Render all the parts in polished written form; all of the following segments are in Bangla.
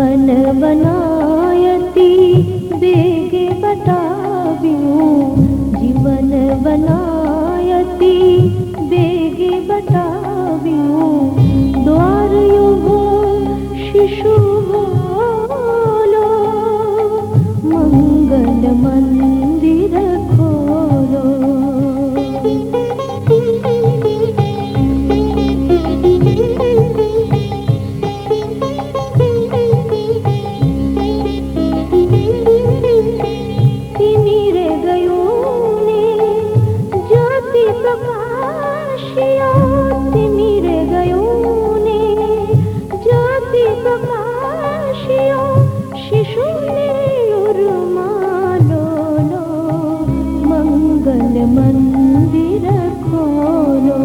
जीवन बनायती बेगे बताव्यूं जीवन बनायती बेगे बताव्यूं द्वार युगो शिशु बोलो मंगल मंदिर खोलो मंदिर खोलो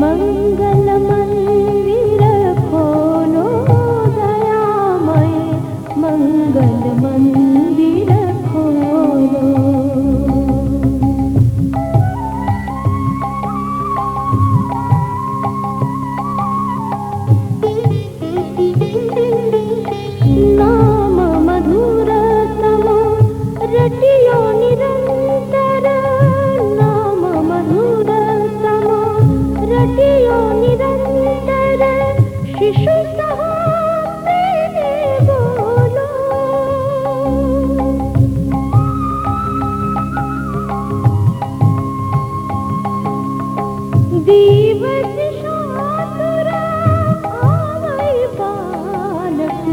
मंगल मंदिर खोलो दयामय मंगल मंदिर खोलो नाम मधुर तम रटियो निरंतर नाम मधुर तम रटियो निरंतर शिशु सह बोलो दीवत शातुरा आवै बालक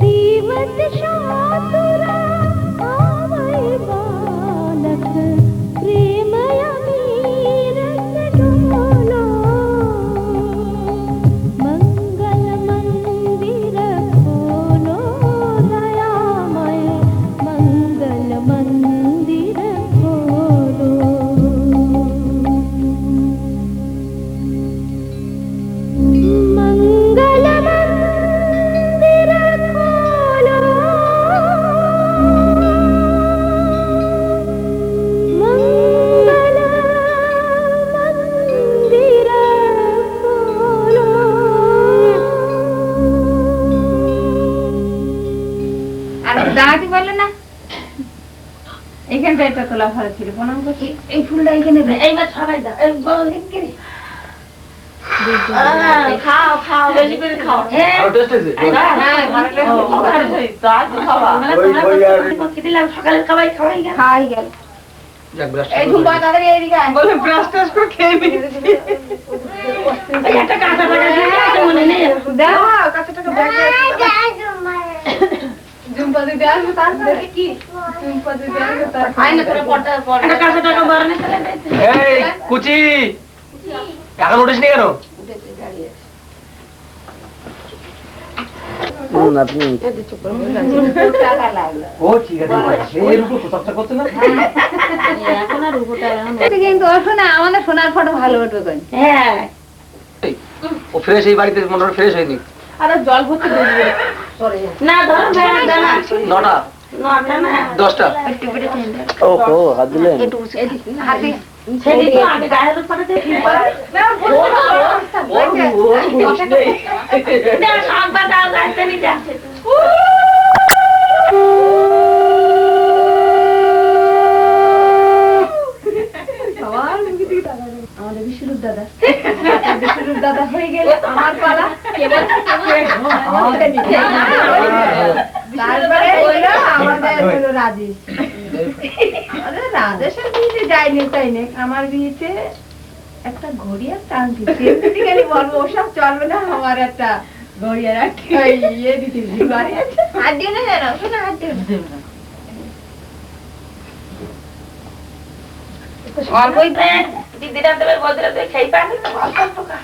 दीवत शातुरा बालक प्रेम अमीर डोलो मंगल मंदिर खोलो दयामय मंगल मंदिर खोलो मंगल मंदिर खोलो দাঁড়াতে পারলে না এখানটা একটা তোলা ভালো ছিল প্রণাম করছি এই ফুলটা এখানে এইবার সবাই দাও খাও খাও বেশি করে খাও সকালের খাবাই খাওয়াই গেল এই ঝুম্পা তাদের এইদিকে বলে ব্রাশ টাশ করে খেয়ে নিচ্ছি একটা কাঁচা টাকা মনে নেই দাও কাঁচা টাকা ব্যাগ ঝুম্পা দিদি আসবে তারপরে কি ঝুম্পা দিদি আসবে তারপরে আইনা তোরা পড়তে একটা কাঁচা টাকা বারনে চলে এই কুচি এখন উঠিস নি কেন উঠেছে দাঁড়িয়ে আপনি টাকা লাগলো ও ঠিক আছে এই রূপে প্রস্তাবটা করতে না এখন আর রূপটা এটা কিন্তু শোনা আমাদের সোনার ফটো ভালো উঠবে কই হ্যাঁ ও ফ্রেশ এই বাড়িতে মনে হয় ফ্রেশ হয়নি আরে জল ভর্তি করে দিবে সরে না ধরো না নটা নটা না 10টা ও ও হাত দিলেন একটু এদিকে হাতে সেদিকে আগে গায়ের উপরে দেখি না না সাংবা দাও গাইতে নি যাচ্ছে সবার মুখে দিকে তাকাও আমাদের বিশ্বরূপ দাদা বিশ্বরূপ দাদা হয়ে গেল আমার পালা কেবল তারপরে হলো আমাদের হলো রাজেশ আরে রাজেশের বিয়েতে যাইনি তাই না আমার বিয়েতে একটা ঘড়ি আর টানতি সেদিকে গেলে বলবো ওসব চলবে না আমার একটা ঘড়ি আর একটা ইয়ে দিতে ঘড়ি আছে হাত দিয়ে না জানো শোনা হাত দিয়ে অল্পই প্যান দিদিরা দেবে বদরা দেবে খাই পানি তো অল্প টাকা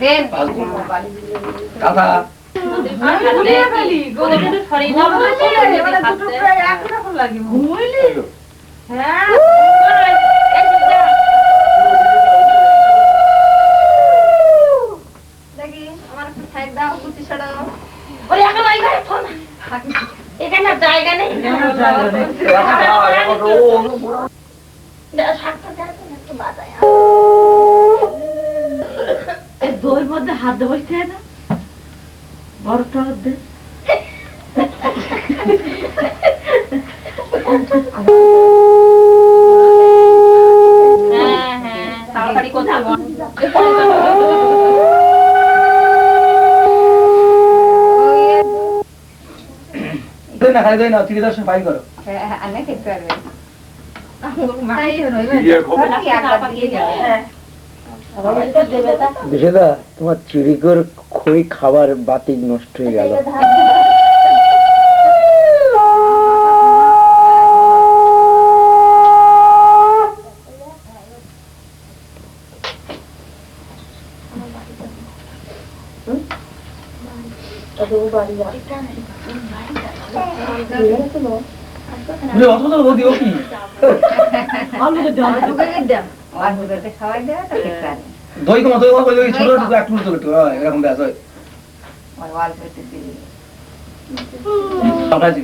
দেন কাকা খালি গোদরের ফরি না বলে এবারে দুটো প্রায় একরকম লাগে ঘুমইলি হ্যাঁ দেখি আমার একটু থাক দাও কুচি ছড়াও ওই এখন আই গায় ফোন এখানে জায়গা নেই দইয়ের মধ্যে হাত দেবো না তাড়াতাড়ি কোথায় দই না খালি দই না চিড়ি দর্শন ফাইল করো আনে খেতে পারবে বিশেদা তোমার চিড়িকর খই খাবার বাতি নষ্ট হয়ে গেল। দই কমা দই কমা দই ছোট ছোট একটু ছোট একটু এরকম ব্যাস হয় সকালে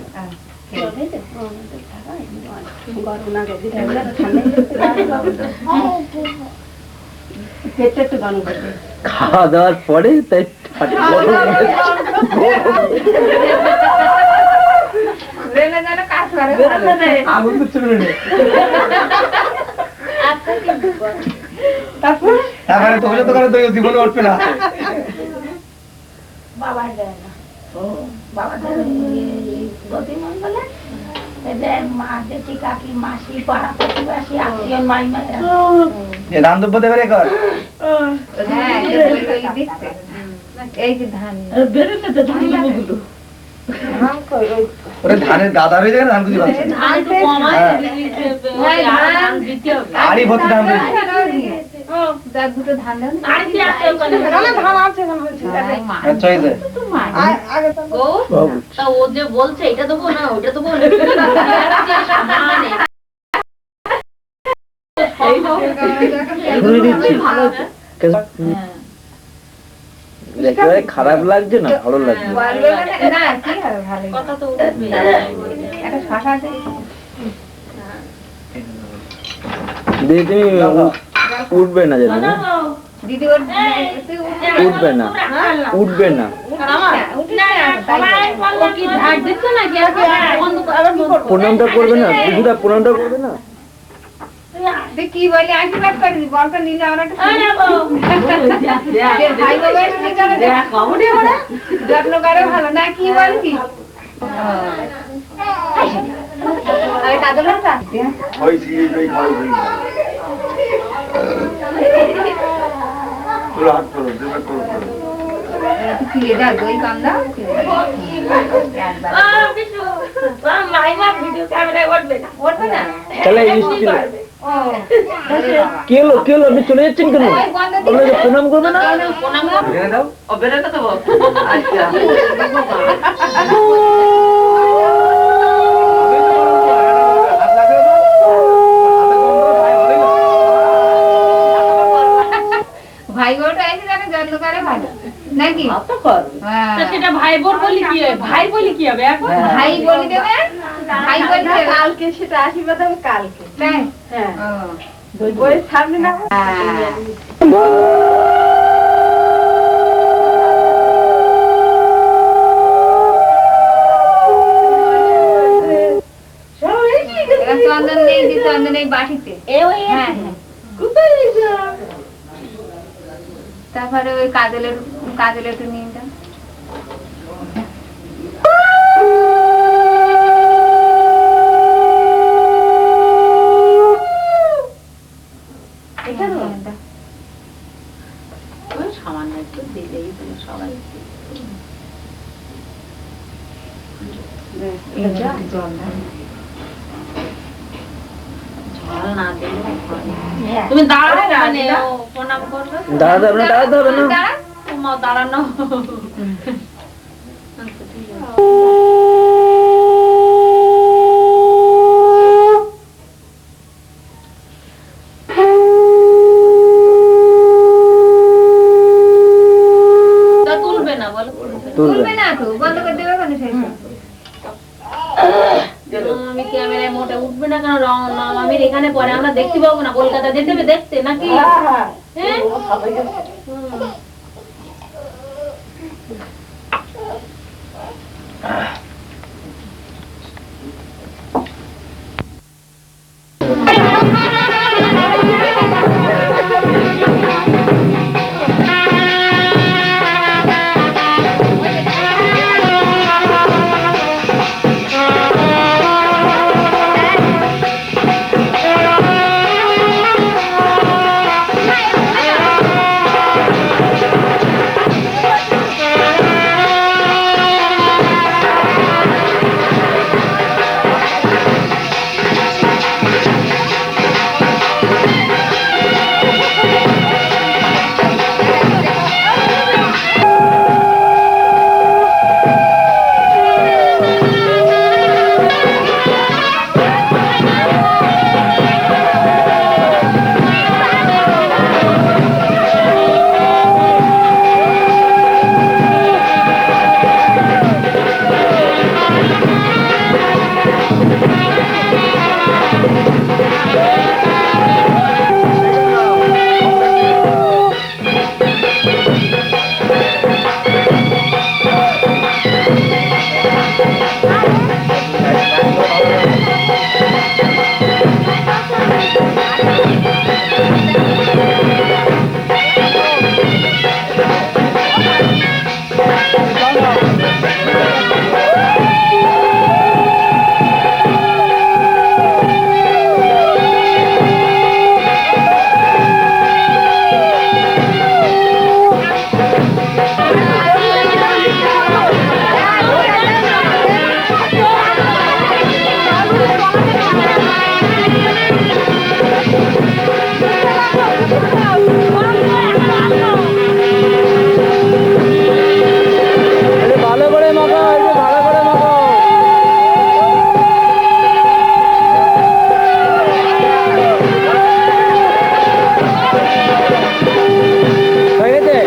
খাওয়া দাওয়ার পরে তাই আগুন তো ছোট তারপরে তো হলে তো করে দই জীবনে উঠবে না ধান দুব্য দেবে রে কর এই যে ধান ওরে ধানের দাদা হয়ে যায় ধান কুচি পাচ্ছে আড়ি ভর্তি ধান দুটো ধান দেন আচ্ছা এই যে ও যে বলছে এটা দেবো না ওটা দেবো না শুনে দিচ্ছি একেবারে খারাপ লাগছে না ভালো লাগছে না কি হবে ভালো কথা তো উঠবে একটা শশা আছে দিদি তুমি উঠবে না জানি না দিদি ওর উঠবে না উঠবে না প্রণামটা করবে না দিদিরা প্রণামটা করবে না কি বলে আশীর্বাদ করে দিই বলটা নিলে আমরা ভাই যত্ন করে ভালো না কি বলছি কাজল ফিরে যা দই কান্দা উঠবে না তাহলে কি হলো আপনি চলে যাচ্ছেন কেন আপনাকে প্রণাম করবে না ভাই বোনটা এসে তাকে যত্ন করে ভালো নাকি সেটা ভাই বোন বলি কি হবে ভাই বলি কি হবে এখন ভাই বলি দেবে ভাই বলি দেবে কালকে সেটা আশীর্বাদ হবে কালকে তাই হ্যাঁ বইয়ের সামনে না চন্দন নেই যে চন্দন এই বাটিতে হ্যাঁ তারপরে ওই কাজলের একটু নিয়ে যান সামান্য একটু দিলেই তুমি সবাই তুমি দাঁড়াও প্রণাম করবে দাঁড়াতে হবে না তোমার দাঁড়ানো তুলবে না বলো তুলবে না তো বন্ধ করে দেবে কোনো শেষ আমি ক্যামেরায় মোটে উঠবে না কেন আমি এখানে পরে আমরা দেখতে পাবো না কলকাতা যেতে হবে দেখতে নাকি ভালো করে মাখাও, একটু ভালো করে মাখাও। হয়ে গেছে?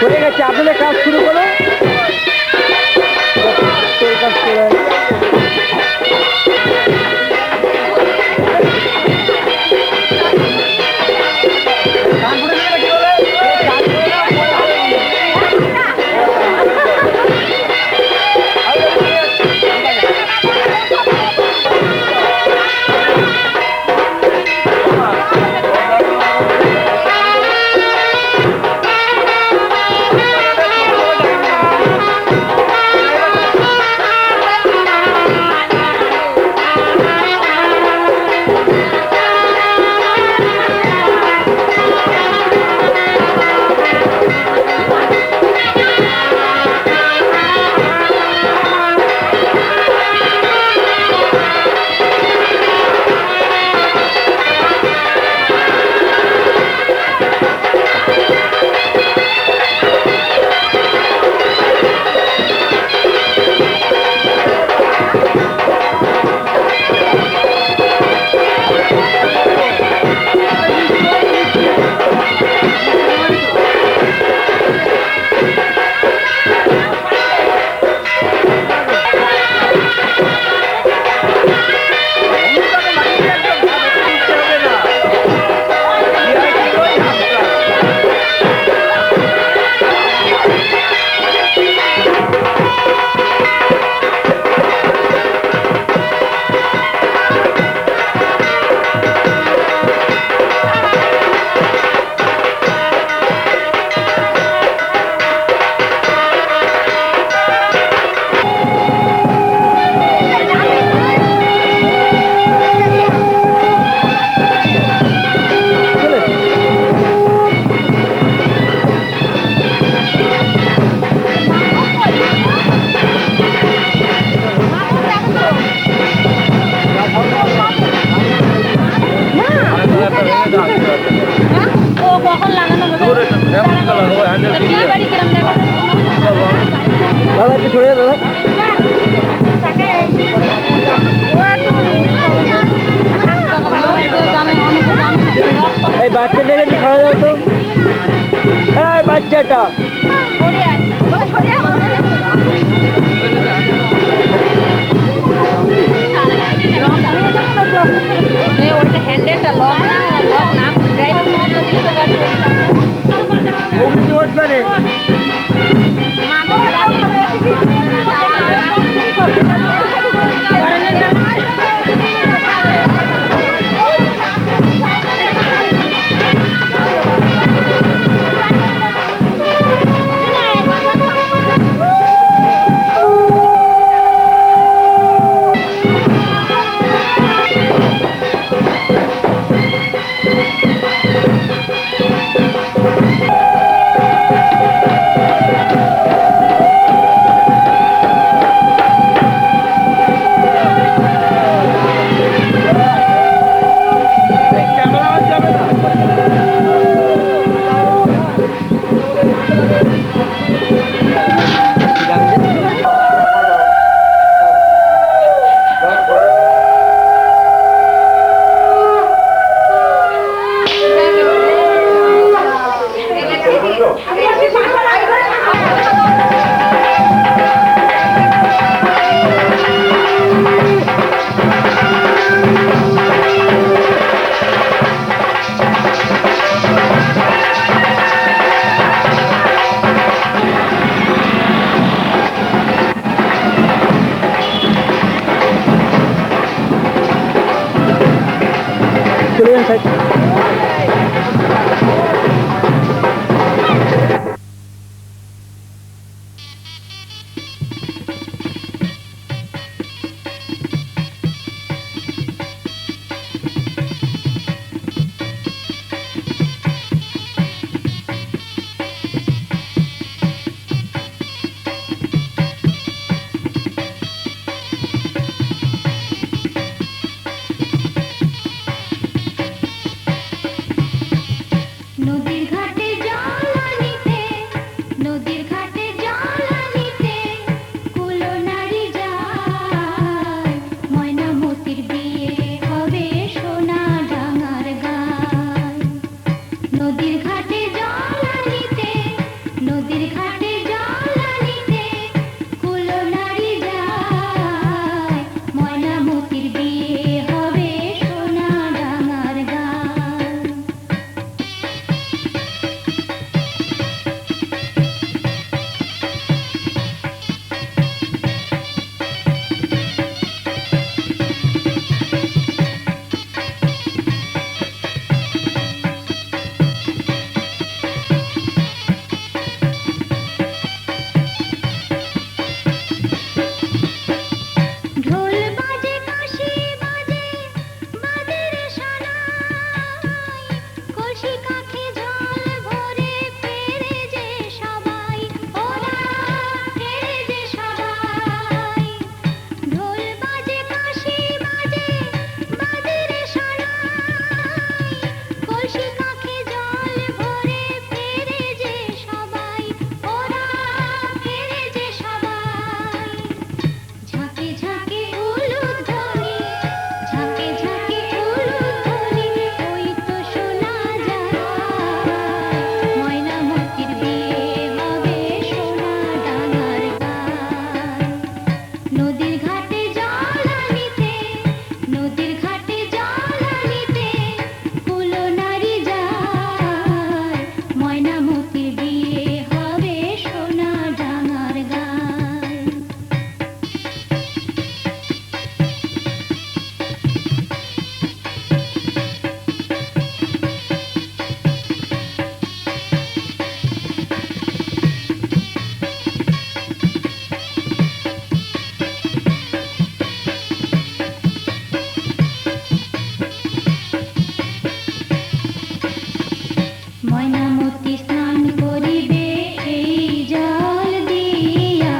হয়ে গেছে, আপনাদের কাজ শুরু করো। তোর কাজ করে দাদা একটু ছড়িয়ে দাদা। এই বাচ্চাটাকে একটু খাওয়া দাও তো। এই বাচ্চাটা চলে যান সাইড। নদীর ঘাটে জল আনিতে, নদীর ঘাটে জল আনিতে, কুলো নারী যায়, ময়নামতির বিয়ে হবে সোনা ডাঙার গায়। নদীর ঘাটে জল আনিতে, নদীর ঘাটে জল আনিতে, কুলো নারী যায়, ময়নামতির বিয়ে হবে সোনা ডাঙার গায়। ঢোল বাজে কাশি বাজে বাদের সানাই, কলসি কাঁখে জল ভরে ফেরে যে সবাই, ওরা ফেরে যে সবাই। ঢোল বাজে কাশি বাজে বাদের সানাই, কলসি কাঁখে জল ভরে ফেরে যে সবাই, ওরা ফেরে যে সবাই। ঝাঁকে ঝাঁকে উলুধ্বনি, ঝাঁকে ঝাঁকে উলুধ্বনি, ওই তো শোনা যায়, ময়নামতির বিয়ে হবে সোনা ডাঙার গায়। নদীর ঘাটে জল আনিতে, নদীর ঘাটে জল আনিতে, কুলো নারী যায়, ময়নামতির বিয়ে হবে সোনা ডাঙার গায়। ময়নামতি স্নান করিবে এই জল দিয়া,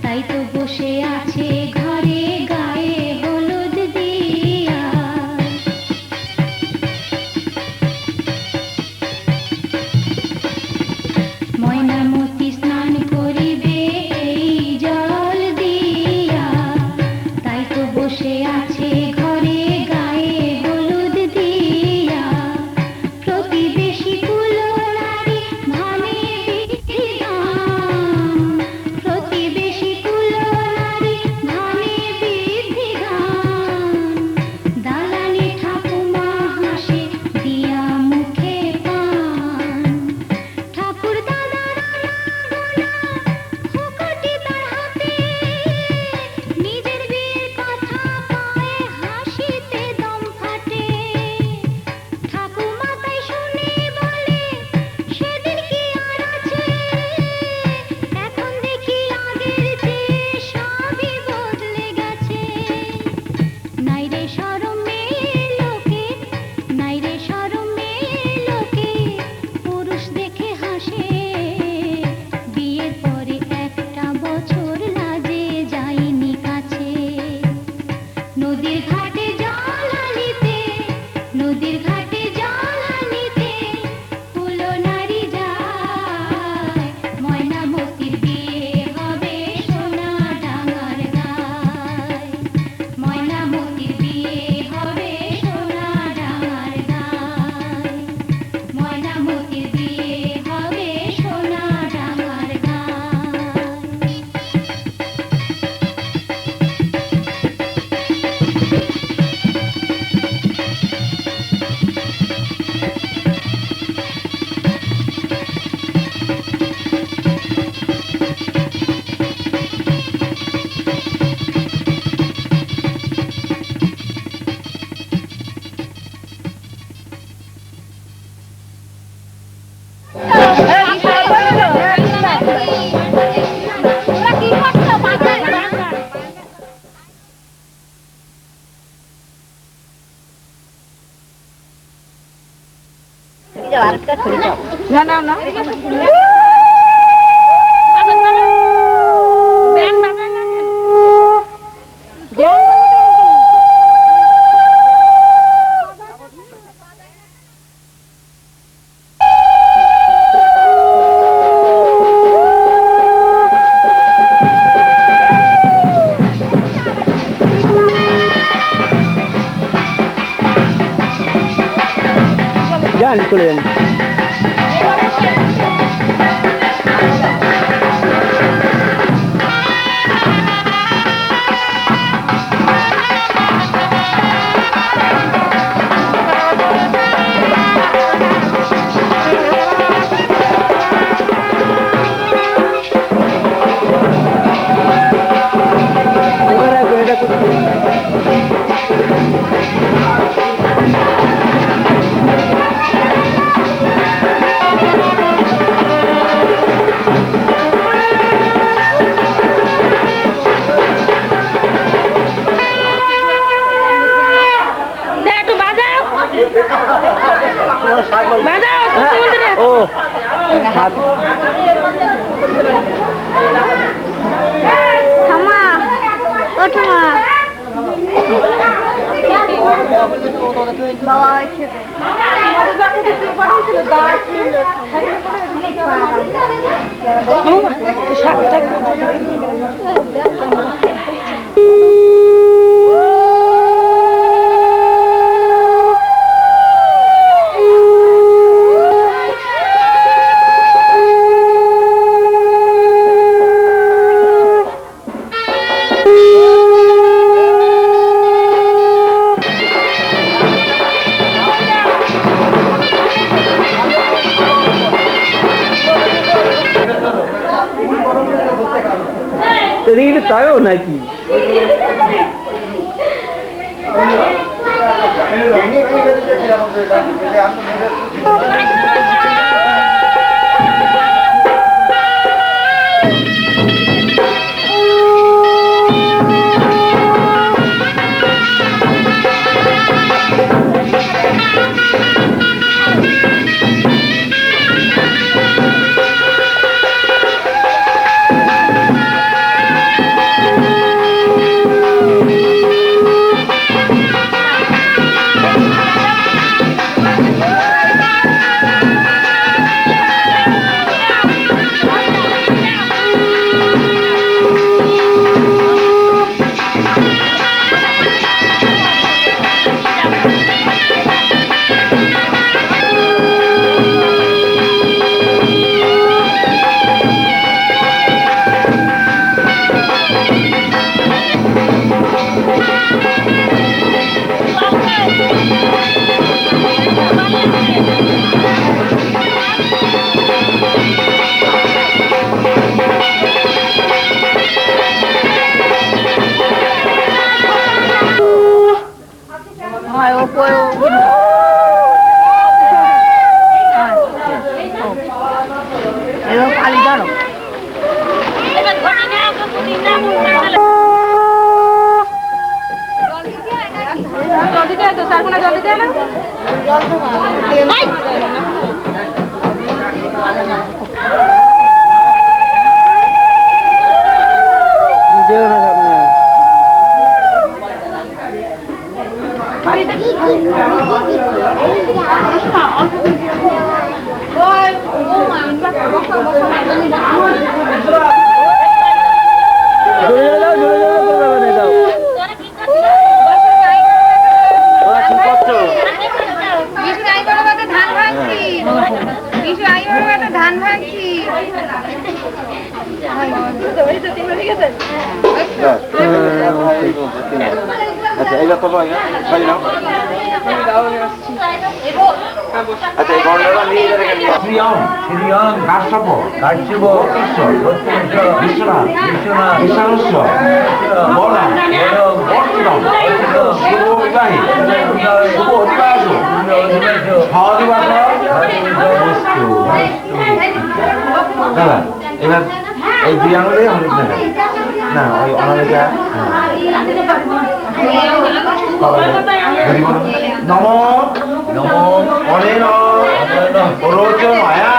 তাই তো বসে আছে ঘরে গায়ে হলুদ দিয়া। ময়নামতি স্নান করিবে এই জল দিয়া, তাই তো বসে আছে ঘরে গায়ে হলুদ দিয়া। প্রতিবেশী কুলো নারী ধানে বিধি গান, প্রতিবেশী কুলো নারী ধানে বিধি গান। দালালি ঠাকুমা হাসে দিয়া মুখে পান, ঠাকুর দাদা রানা গোনা হুকটি তার হাতে, নিজের বিয়ের কথা পায় আরেকটা ছড়ি দাও না না না যান চলে যান ও হাত থামা ও থামা এদিকে তাইও নাকি আচ্ছা এইটা কত হয় খাই নাও আচ্ছা এই গন্ডাটা নিয়ে যাবে কেন শ্রীয়ং শ্রীয়ং কাশ্যপ কাশ্যপ বিশ্বনাথ বিশ্বনাথ বিশালস্য বলরাম বর্তমান শুভ বিবাহী শুভ অধিবাস সহদিবাস দাদা এবার এই দুই আঙুলে হলুদ নেবেন না ওই অনামিকা নম অনেন রোচ মায়া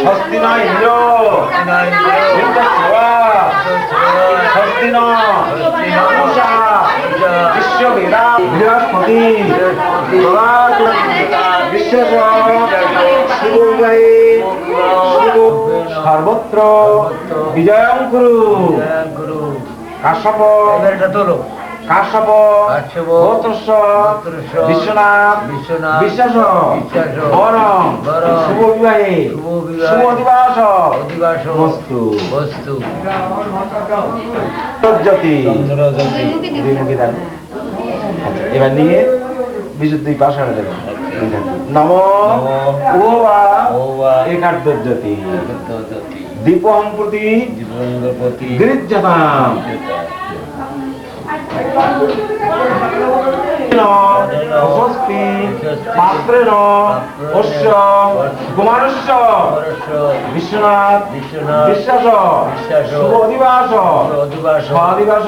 স্বস্তি নয় ইন্দ্র স্বস্তি নষা বিশ্ববেদা বৃহস্পতি বিশ্বাস সর্বত্র বিজয়ং কুরু কাশ্যপ কাশ্যপ গোত্রস্য বিশ্বনাথ বিশ্বাস বরং শুভ বিবাহে শুভ দিবাস বস্তু জ্যোতি দুইমুখী দান। আচ্ছা, এবার নিয়ে বিশুদ্ধি পাশানে দেবেন। নম ওবা একার্ধজ্যোতি দীপং প্রতি গৃহ্যতাম স্বস্তি পাত্রেণ অস্য কুমারস্য বিশ্বনাথ বিশ্বাস শুভ অধিবাস স্বাদিবাস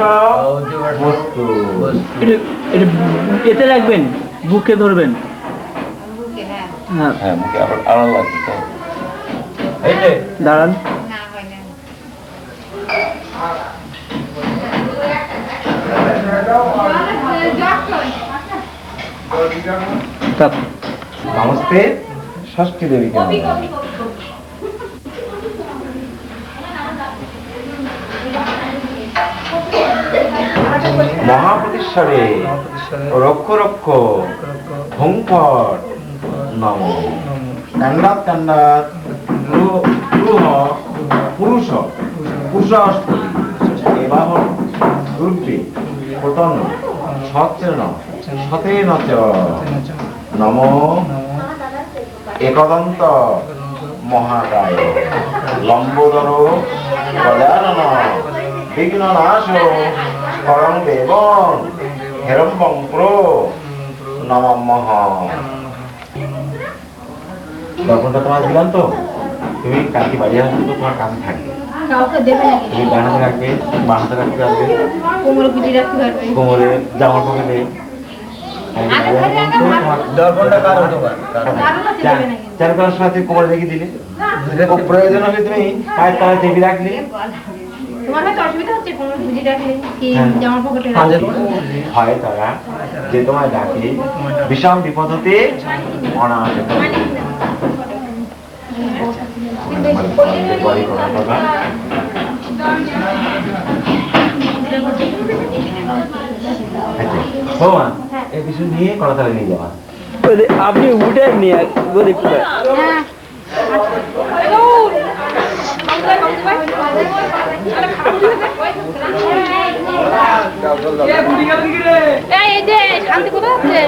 বস্তু। এতে রাখবেন, বুকে ধরবেন। হ্যাঁ, হ্যাঁ, মুখে আবার আড়াল লাগবে তো। এই যে দাঁড়ান। নমস্তে ষষ্ঠী দেবী কেমন মহাপ্রতিষ্ঠারে রক্ষ রক্ষ ভঙ্কট নম কান্দাত কান্দাত পুরুষ পুরুষাস্পতি এবাহন দুর্গে পতন সচেন সতেন চ নম একদন্ত মহাকায় লম্বোদর গজানন বিঘ্ন নাশ করং দেবং হেরম্বং প্রো নমঃ। দর্পণটা তোমার দিলাম তো, তুমি কালকে বাড়ি আসবে তো তোমার কাছে থাকবে। কাউকে দেবে নাকি? তুমি ডান হাতে রাখবে, বাঁ হাতে রাখতে পারবে, কোমরে গুটি রাখতে পারবে। কোমরে জামার পকেটে। দর্পণটা কার হতে পারে? চার পাঁচ সাথে কোমরে রেখে দিলে, প্রয়োজন হলে তুমি পায়ের তলায় চেপে রাখলে। তোমার হয়তো অসুবিধা হচ্ছে কোমরে গুটি রাখলে কি হ্যাঁ। জামার পকেটে পাঞ্জে রাখলে? হয় তারা যে তোমায় ডাকে বিষম বিপদ হতে অনায়াসে এই কিছু নিয়ে কলাতলে নিয়ে যাওয়া। আপনি উঠে নিয়ে দেখতে পারেন। এই যে শান্তি কোথায় আছে?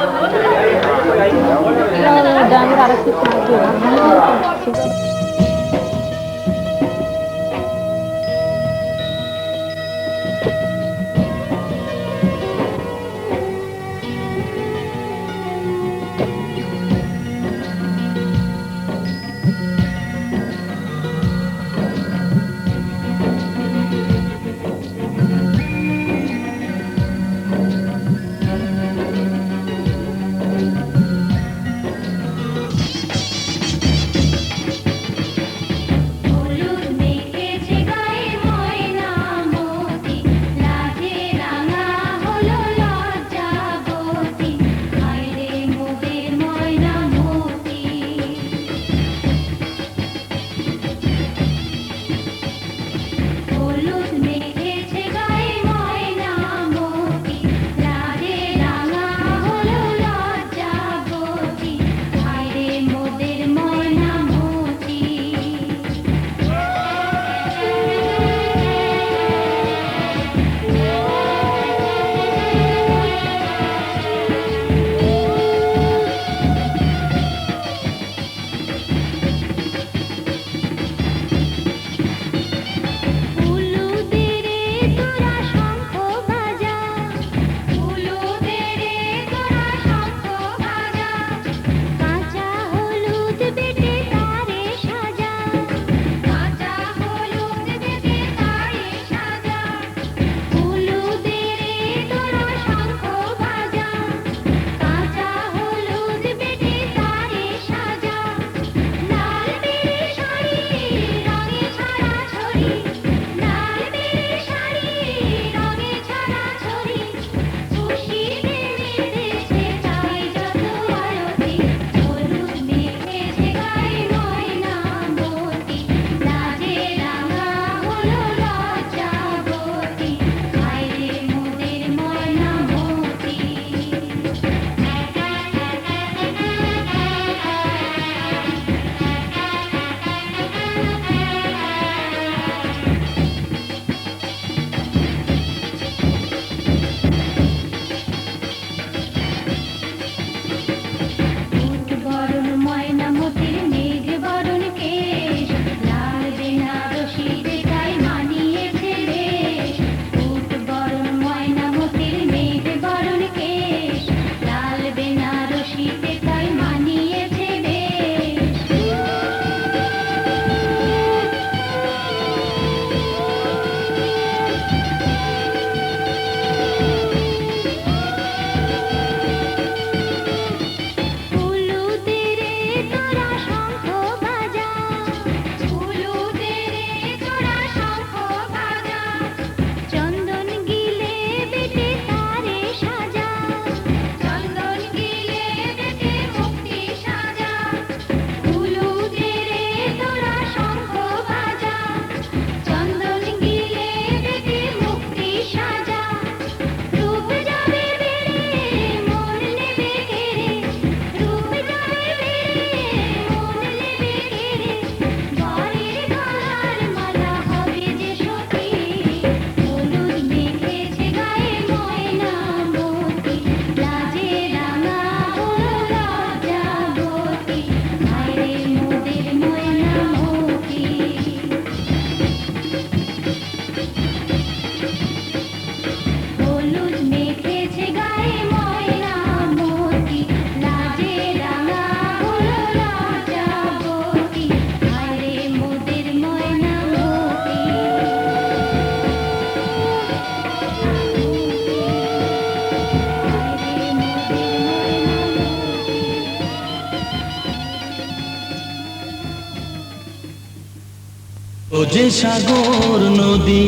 যে সাগর নদী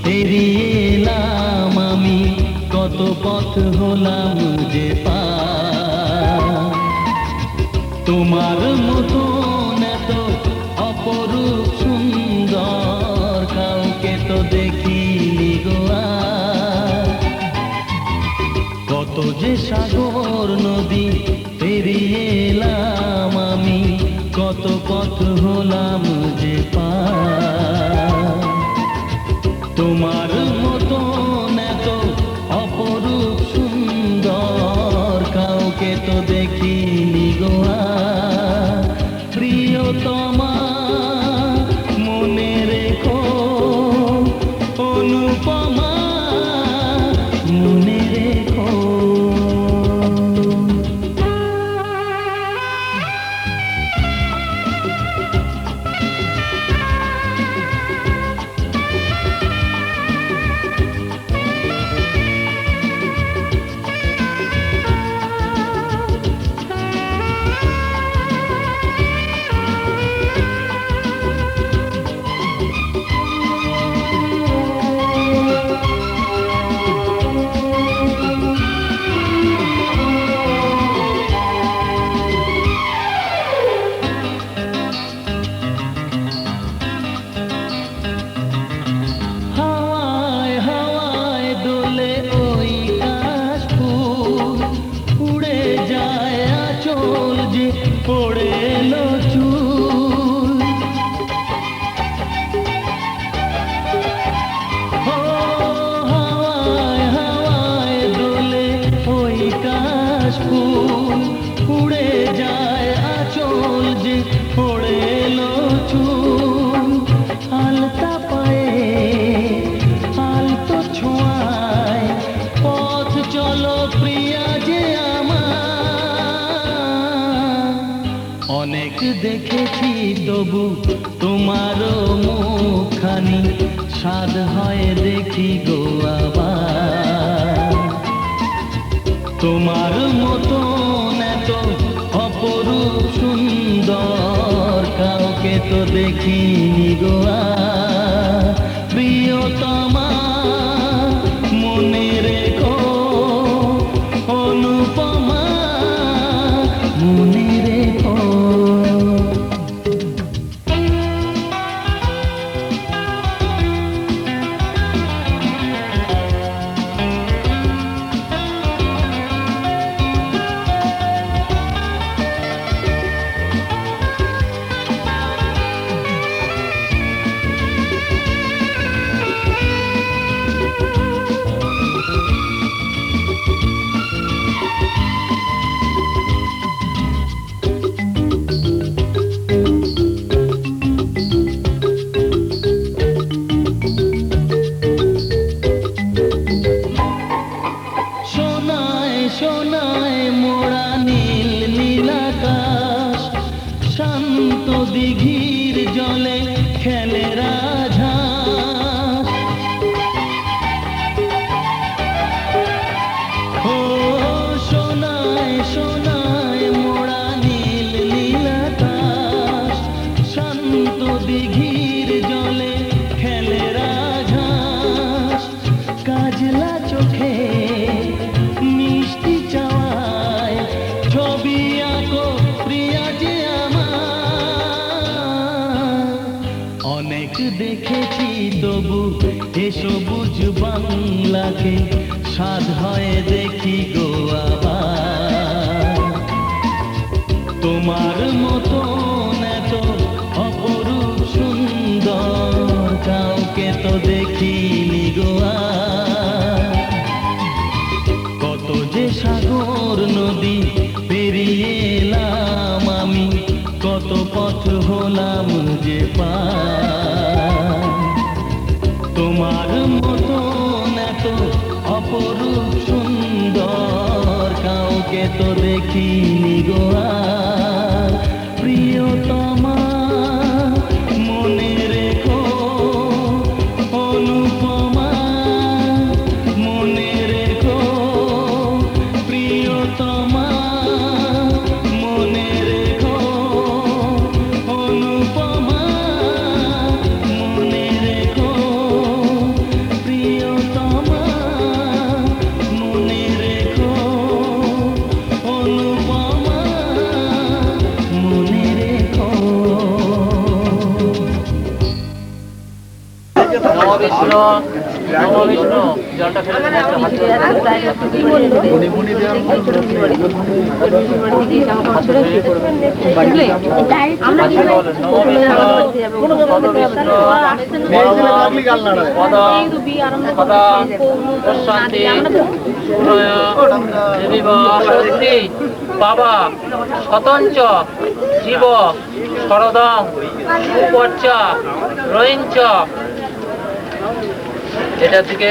পেরিয়ে এলাম আমি, কত পথ হলাম যে পার। তোমার মতন এত অপরূপ সুন্দর কাউকে তো দেখিনি গো আর। কত যে সাগর নদী পেরিয়ে এলাম আমি, কত পথ হলাম যে পার। তোমার মতন এত অপরূপ সুন্দর কাউকে তো দেখিনি গো আর। প্রিয়তমা মনে রেখো, অনুপমা মনে রেখো। হাওয়ায় হাওয়ায় দোলে ওই কাশফুল, উড়ে যায় আঁচল যে পড়ে এলো চুল। হাওয়ায় হাওয়ায় দোলে ওই কাশফুল, উড়ে যায় আঁচল যে পড়ে এলো চুল। আলতা পায়ে আলতো ছোঁয়ায় পথ চলো প্রিয়া যে আমার। অনেক দেখেছি তবু তোমারও মুখখানি, স্বাদ হয় দেখি গো আবার। তোমার মতন এত অপরূপ সুন্দর কাউকে তো দেখিনি গো আর। প্রিয়তমা মনে রেখো, অনুপমা মনে রেখো। সোনায় সোনায় মোড়া নীল নীলাকাশ, শান্ত দিঘির জলে খেলে রাজহাঁস। ও সোনায় সোনায় মোড়া নীল নীলাকাশ, শান্ত দিঘির জলে খেলে রাজহাঁস। কাজলা চোখে মিষ্টি চাওয়ায় ছবি আঁকো প্রিয়া যে আমার। অনেক দেখেছি তবু এ সবুজ বাংলাকে, স্বাদ হয় দেখি গো আবার। তোমার মতন এত অপরূপ সুন্দর কাউকে তো দেখিনি গো আর। কত যে সাগর নদী পেরিয়ে এলাম আমি, কত পথ হলাম যে পার। তোমার মতন এত অপরূপ সুন্দর কাউকে তো দেখিনি গো আর। প্রিয়তমা মনে রেখো, অনুপমা মনে রেখো। প্রিয়তমা মনে রেখো, অনুপমা মনে নমো বিষ্ণু নমো বিষ্ণু জলটা ফেলে দিন একটা বাবা শতঞ্চ জীব শরদং উপচ্চ রহিঞ্চ এটার দিকে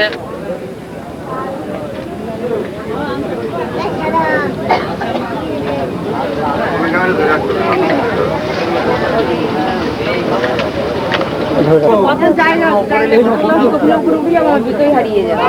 হারিয়ে যাবে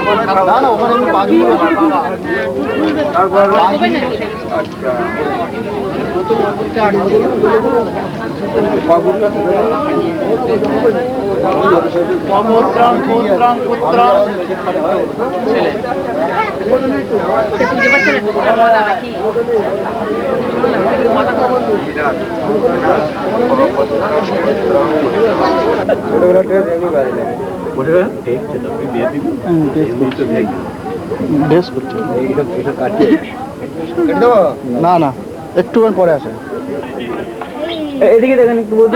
না না একটু পরে আসে এদিকে দেখেন একটু বলুন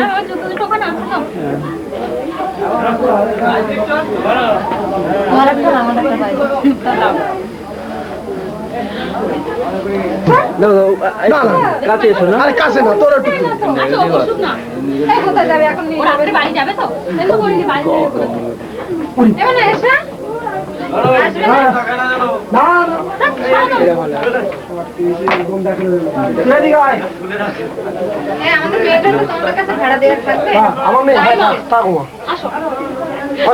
কাছে এসো না আরে কাছে না তোর একটু কোথায় যাবে এখন বাড়ি যাবে তো আমার মেয়ে থাকো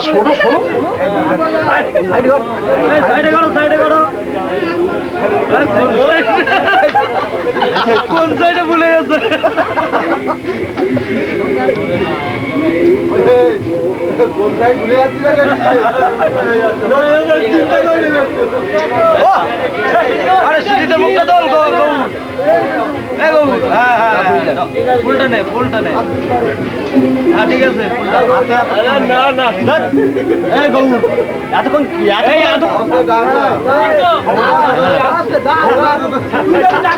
শোনো শোনো কোন সাইডে ভুলে গেছে কোন সাইড ভুলে যাচ্ছিল আরে সিটিতে মুখটা দল ফুলটা নে ফুলটা নে হ্যাঁ ঠিক আছে না না এই গৌর এতক্ষণ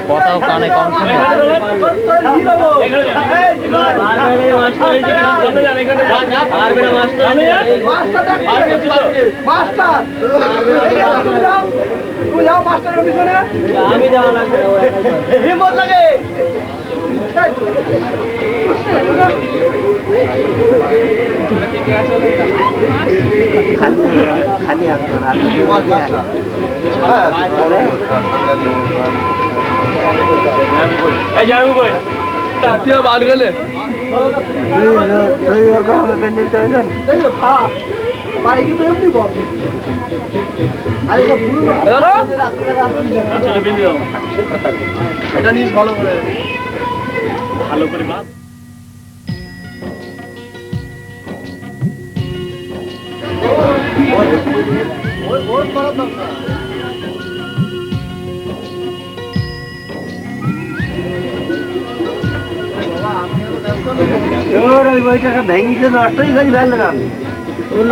কথাও কানে কম শুনে আমি যাওয়া লাগবে হিম্মত লাগে খালি বাদ গেলে এটা নিস ভালো করে বাদ বইটাকে ভেঙেছে নষ্টই খালি ফেললাম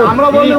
আমরা বললে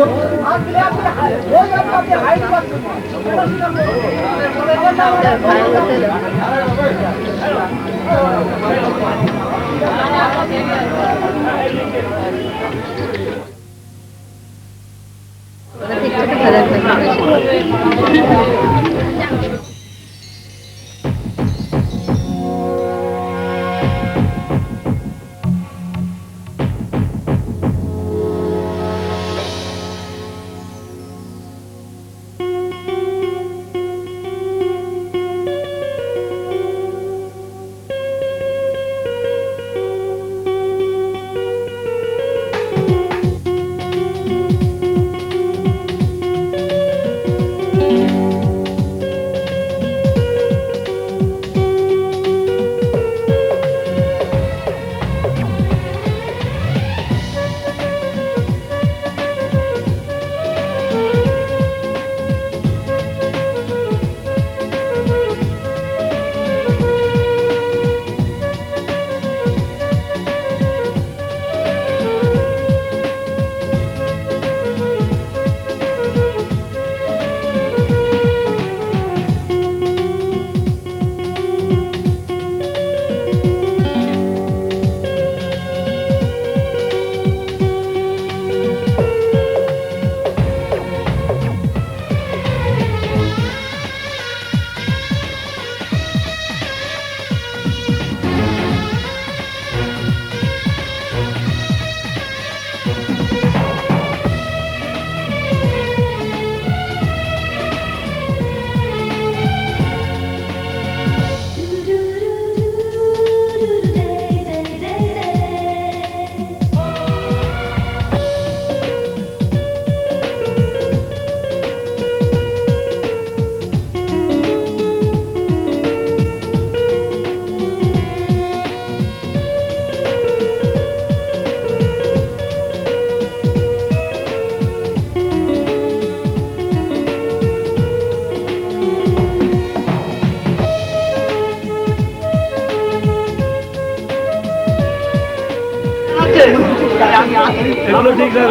এগুলো ঠিক না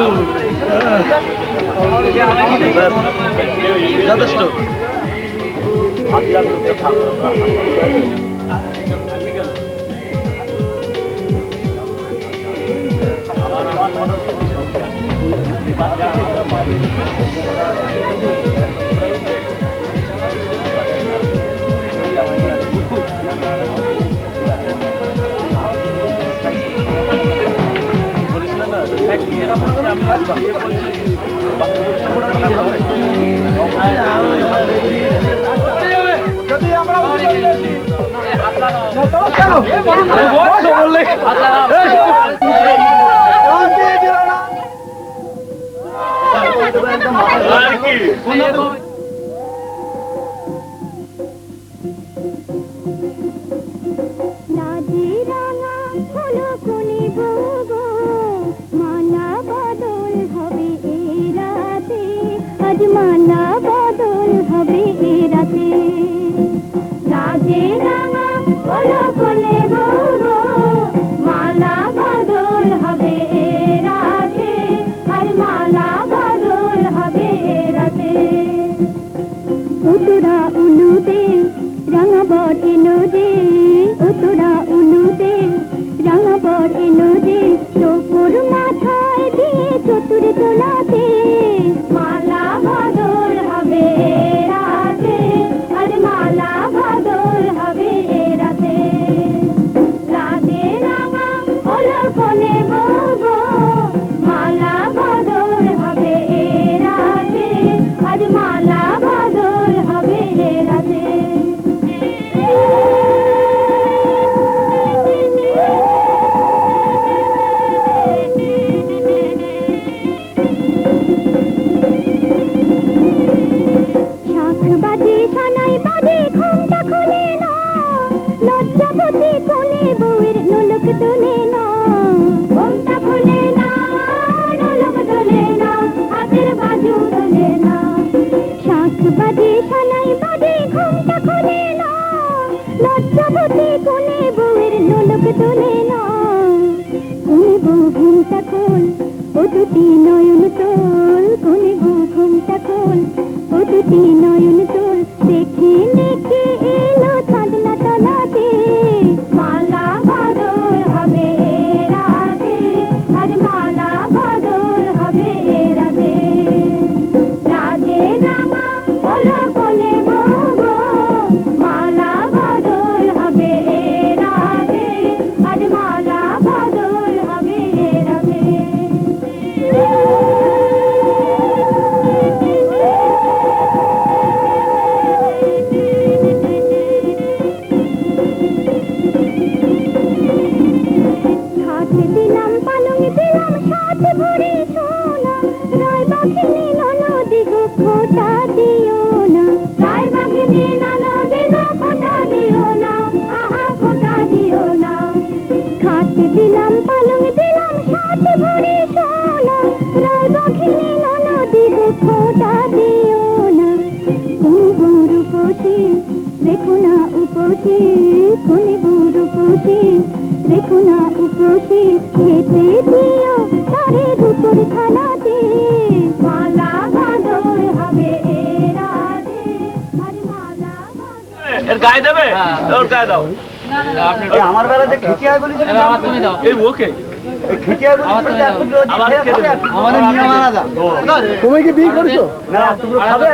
যথেষ্ট মালা বদল হবে এ রাতে রাজে রাঙা হলো কোলে বউ মালা বদল হবে এ রাতে আর মালা বদল হবে এ রাতে উতুরা উলুতে রাঙা বর এলো যে উতুরা উলুতে রাঙা বর এলো যে তোর মাথায় দিয়ে চতুর তোলাতে মালা বদল হবে রাতে আর মালা বদল হবে রাতে রাতে রাঙা হলো কোলে বউ মালা বদল হবে রাতে আর মালা বদল হবে রাতে বাজে সানাই বাজে ঘুমটা খুলে না লজ্জাবতী কোলে বউয়ের নোলক তোলে না ঘুমটা খুলে না নোলক তোলে না হাতের বাজু তোলে না শাক বাজে সানাই বাজে ঘুমটা খুলে না লজ্জাবতী কোলে বউয়ের নোলক তোলে না কোনে বউ ঘুমটা খোল ও দুটি নয়ন তোল কোনে বউ ঘুমটা খোল ও দুটি নয়ন তোল দেখে দেখে এলো চাঁদনা তলাতে মালা বদল হবে রাতে আর মালা বদল হবে রাতে রাজে রাঙা হলো কোলে বউ মালা বদল হবে রাতে আর মালা বদল হবে রাতে দিলাম পালং দিলাম সাথ ভরে সোনা রায় বাঘিনী ননদি গো খোটা দিও না রায় বাঘিনী ননদি গো খোটা দিও না আহা খোটা দিও না খাতে দিলাম পালং দিলাম সাথ ভরে সোনা রায় বাঘিনী ননদি গো খোটা দিও না কোন বড় উপসী দেখো না উপসী কোন বড় উপসী দেখো না উপসী খেতে দিও তারে দুপুর খানাতে মালা বদল হবে রাতে আর মালা এর গায়ে দেবে ওর গায়ে দাও আমার বেলাতে খিচিয়া বলেছিল তুমি দাও এই ওকে খিচিয়া বলেছিল আমাদের নিয়ম আলাদা তুমি কি বিয়ে করেছো না তুমি খাবে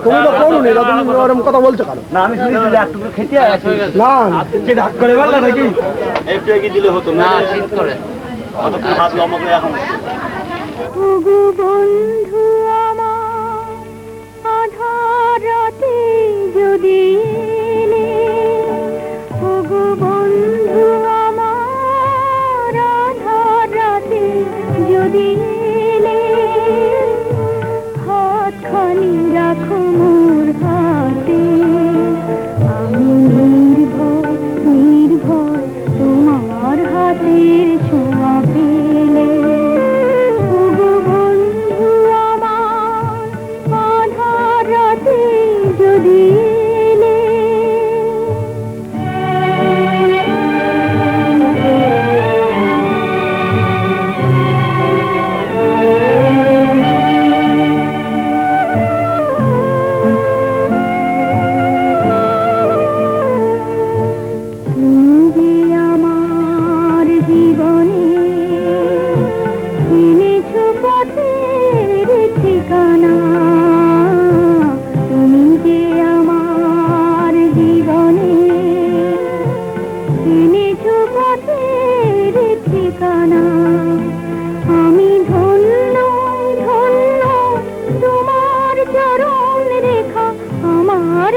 তুমি তো করো নি তুমি ওরকম কথা বলছো কেন না আমি শুনেছি যে একটু খিচিয়া আছে না কি ঢাক করে বললা নাকি একটু এগিয়ে দিলে হতো না শীত করে অত হাত লম্বা করে এখন ওগো বন্ধু আমার আধার রাতে যদি এলে ওগো বন্ধু আমার আধার রাতে যদি এলে হাতখানি রাখো মোর হাতে আমি নির্ভয় নির্ভয় তোমার হাতের ছোঁয়া পেলে ওগো বন্ধু আমার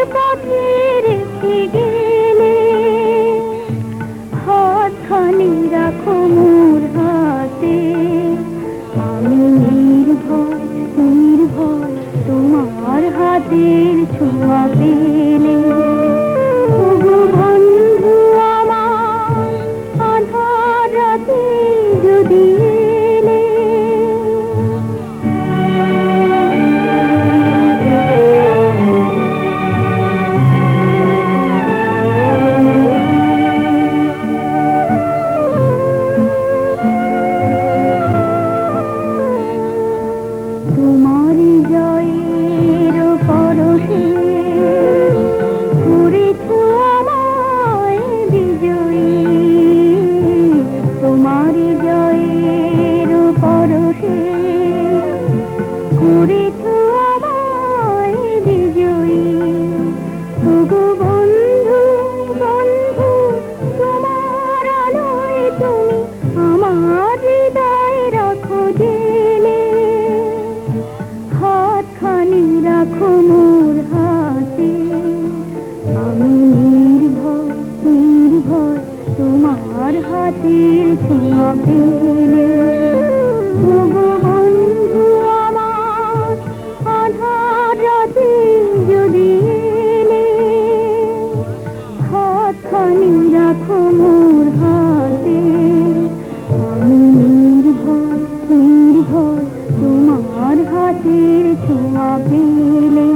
পথে রেখে গেলে হাতখানি রাখো মোর হাতে আমি নির্ভয় নির্ভয় তোমার হাতের ছোঁয়া পেলে ওগো বন্ধু আমার আধার রাতে যদি এলে তোমার জয়ের পরশে করেছ আমায় বিজয়ী তোমার জয়ের পরশে করেছ আমায় বিজয়ী ওগো বন্ধু বন্ধু তোমার আলোয় তুমি আমার হৃদয় রাখো জেলে হাতখানি রাখো মোর হাতে আমি নির্ভয় নির্ভয় তোমার হাতের ছোঁয়া পেলে ওগো বন্ধু আমার আধার রাতে যদি এলে হাতখানি রাখো মোর হাতে আমি নির্ভয় নির্ভয় তোমার হাতের ছোঁয়া পেলে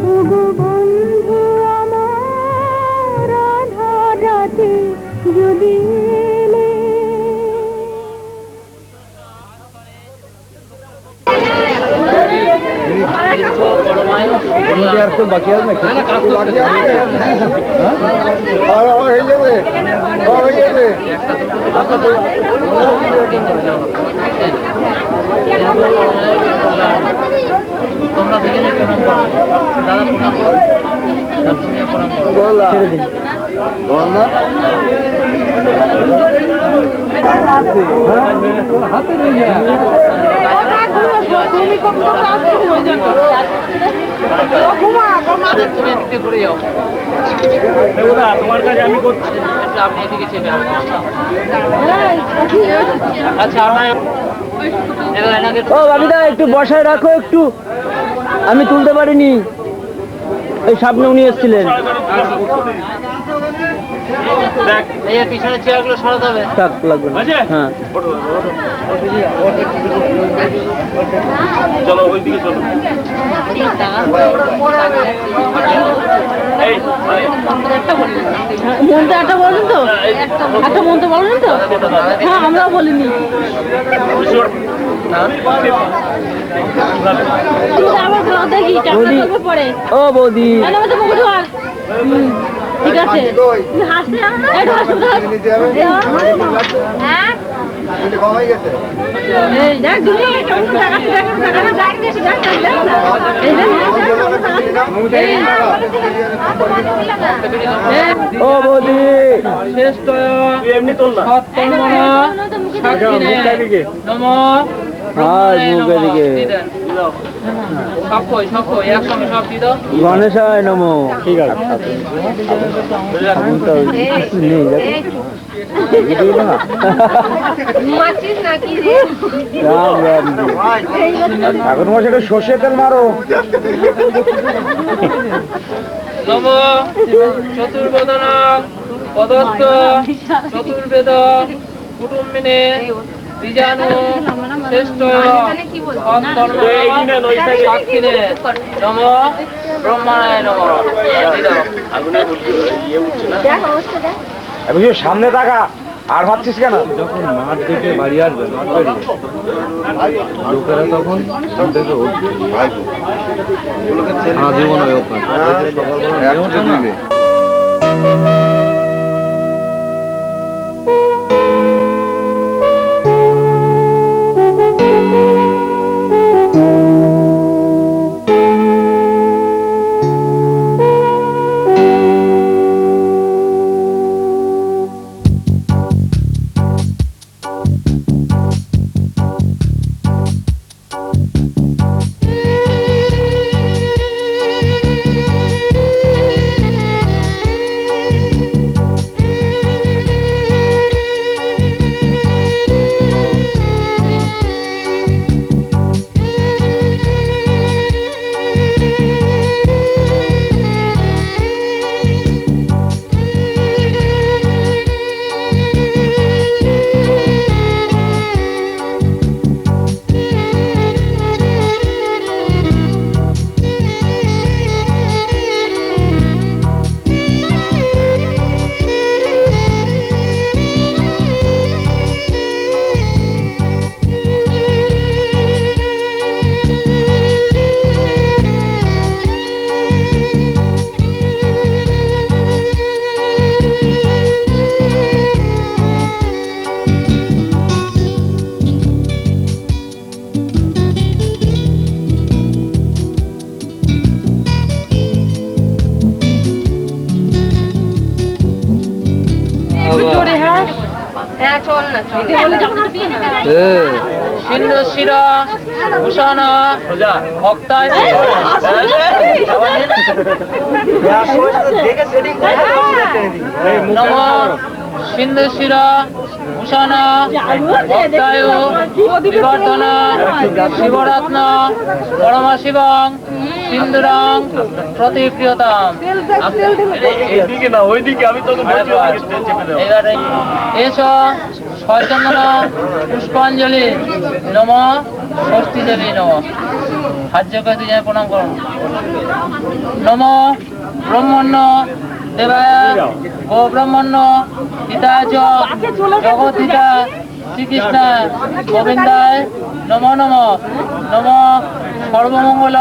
ওগো বন্ধু আমার আধার রাতে যদি এলে আর তো বাকি আছে নাকি বাকি আছে আর হয়ে যাবে হয়ে যাবে তোমরা দেখে নিয়ে প্রণাম করো দাদা প্রণাম করো তুমি প্রণাম করো বলা বলা হাতে নিয়ে তুমি এদিকে ঘুরে যাও তোমার কাছে আমি করছি আপনি এদিকে চেপে আচ্ছা ও বাবিদা একটু বসায় রাখো একটু আমি তুলতে পারিনি এই সামনে উনি এসেছিলেন এই পিছনে চেয়ারগুলো সরাতে হবে থাক লাগবে না হ্যাঁ চলো ওই দিকে চলো মনটা একটা বলুন তো একটা মনটা বলুন তো হ্যাঁ আমরাও বলিনি আবার ভালো দেখি কেমন পরে ও বৌদি ঠিক আছে হাসতে একটু হাসতে হ্যাঁ কমাই গেছে দেখ দুনিয়া কেমন টাকা যাই বেশি যাই ও বৌদি শ্রেষ্ঠ এমনি তোল না আর মুখে দিকে সব কই একসঙ্গে সব দিয়ে দাও গণেশায় নমো ঠিক আছে নেই রাম রাম এখন মশাই সর্ষে তেল মারো নম চতুর্বেদন পদস্থ চতুর্বেদ কুটুম্বিনে দ্বিজানু শ্রেষ্ঠ সাক্ষিণে নম ব্রহ্মাণায় নম সামনে তাকা আর ভাবছিস কেন যখন মাঠ থেকে বাড়ি আসবে মাঠ পেরিয়ে লোকেরা তখন দেখে উঠবে জীবন হয় ওখানে সিন্ধু শির ভূষণ ভক্তায় নম সিন্ধু শির ভূষণ ভক্তায় বিবর্ধন শিবরত্ন পরমা শিবং সিন্ধুরং প্রতিপ্রিয়তাম। এইদিকে না ওইদিকে, আমি তোকে এবারে এসো সচন্দন পুষ্পাঞ্জলি নম ষষ্ঠী দেবী নম। হাজ্য করে তুই প্রণাম করুন। নম ব্রহ্মণ্য দেবায় গো ব্রহ্মণ্য হিতায় চ জগদ্ধিতা শ্রীকৃষ্ণ গোবিন্দায় নম নম। নম সর্বমঙ্গল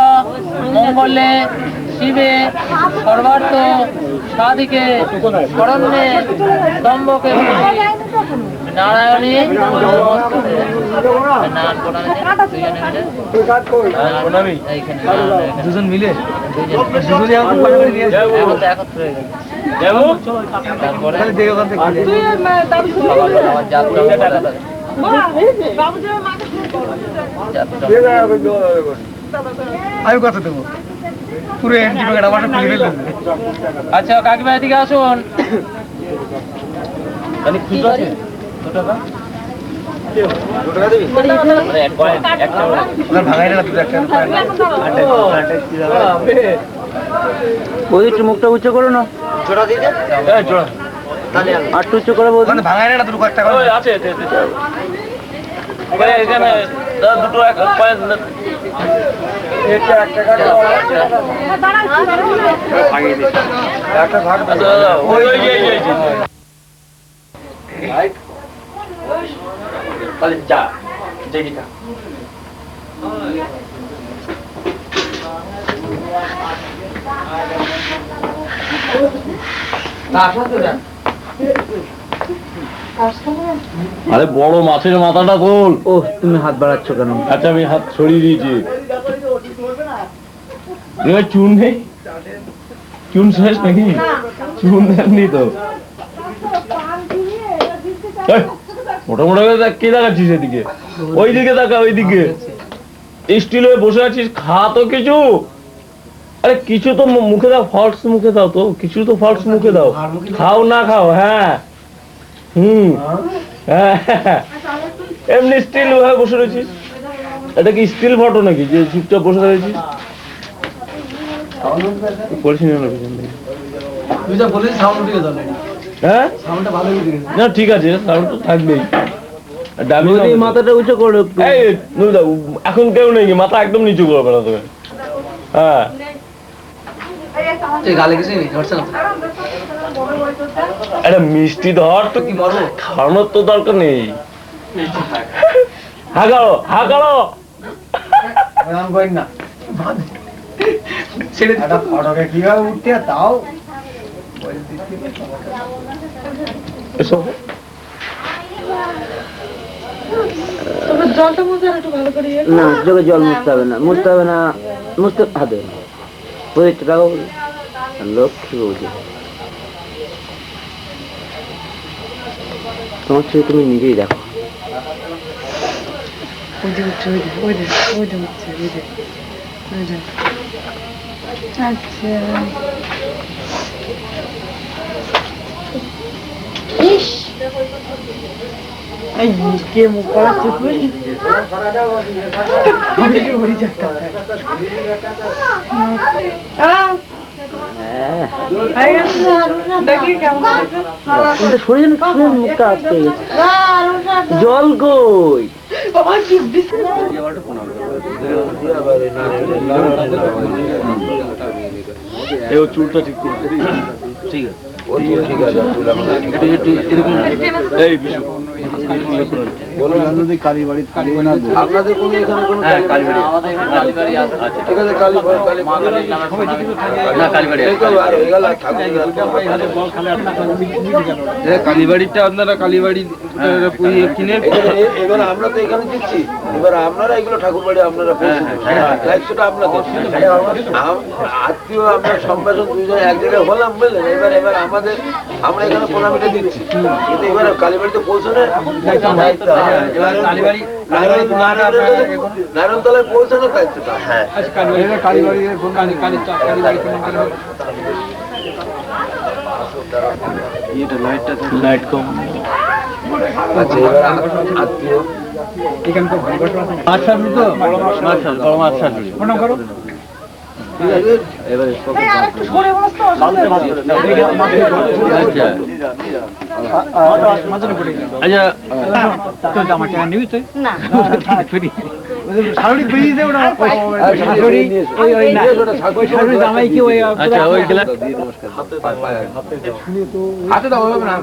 মঙ্গলে শিবে সর্বার্থ সাধিকে শরণ্যে স্তম্ভকে নারায়ণী দুজন মিলে আমি কথা দেবো পুরো আচ্ছা কাকিমা এদিকে আসুন। একটু মুখটা উঁচু করো না, আর একটু উঁচু করে বলুন। ভাঙাই না দুটো একটা আছে এখানে দুটো একটা ভাগ যা যেটা আরে বড় মাছের মাথাটা গোল। ও তুমি হাত বাড়াচ্ছ কেন? আচ্ছা আমি হাত ছড়িয়ে দিয়েছি। চুন নেই, চুন শেষ নাকি? চুন দেননি তো। মোটা মোটা করে দেখ, কে দেখাচ্ছিস এদিকে? ওইদিকে দেখা, ওইদিকে স্টিল হয়ে বসে আছিস, খা তো কিছু। আরে কিছু তো মুখে দাও, ফলস মুখে দাও তো, কিছু তো ফলস মুখে দাও। খাও না খাও, হ্যাঁ এমনি স্টিল হয়ে বসে রয়েছিস। এটা কি স্টিল ফটো নাকি যে চুপচাপ বসে রয়েছিস? হ্যাঁ না ঠিক আছে, সাউন্ড তো থাকবেই। মাথাটা উঁচু করো। এখন কেউ নেই, মাথা একদম নিচু করবে না তোকে। হ্যাঁ একটা মিষ্টি ধর তো, কি বলবো, খাওয়ানোর তো দরকার নেই। হাগাও হাগাও না ফটোকে কিভাবে উঠতে তাও না, চোখে জল মুছতে হবে না, মুছতে হবে না, মুছতে হবে না। লক্ষ্মী বলছি, তোমার ছবি তুমি নিজেই দেখো। কে মুখ করাচ্ছে মুখটা আটকে গেছে। জল কই? চুলটা ঠিক করতে ঠিক আছে। কালীবাড়ি আপনাদের কোনো এখানে কোনো কালীবাড়ি আছে? ঠিক আছে, কালীবাড়িটা আপনারা কালীবাড়ি কিনে এবার আমরা তো এখানে দিচ্ছি, এবার আপনারা এগুলো ঠাকুর বাড়ি আপনারা দায়িত্বটা আপনাদের। আত্মীয় আমরা সম্ভাষণ দুজনে এক জায়গায় হলাম বুঝলেন। এবার আমার আমরা এখানে প্রণামীটা দিচ্ছি, কিন্তু এবার কালীবাড়িতে পৌঁছানো নারায়ণতলায় পৌঁছানোর দায়িত্বটা। হ্যাঁ, লাইট কম। আচ্ছা, এবার আত্মীয় এবারে আচ্ছা, ওই হাতে দাও, হবে না।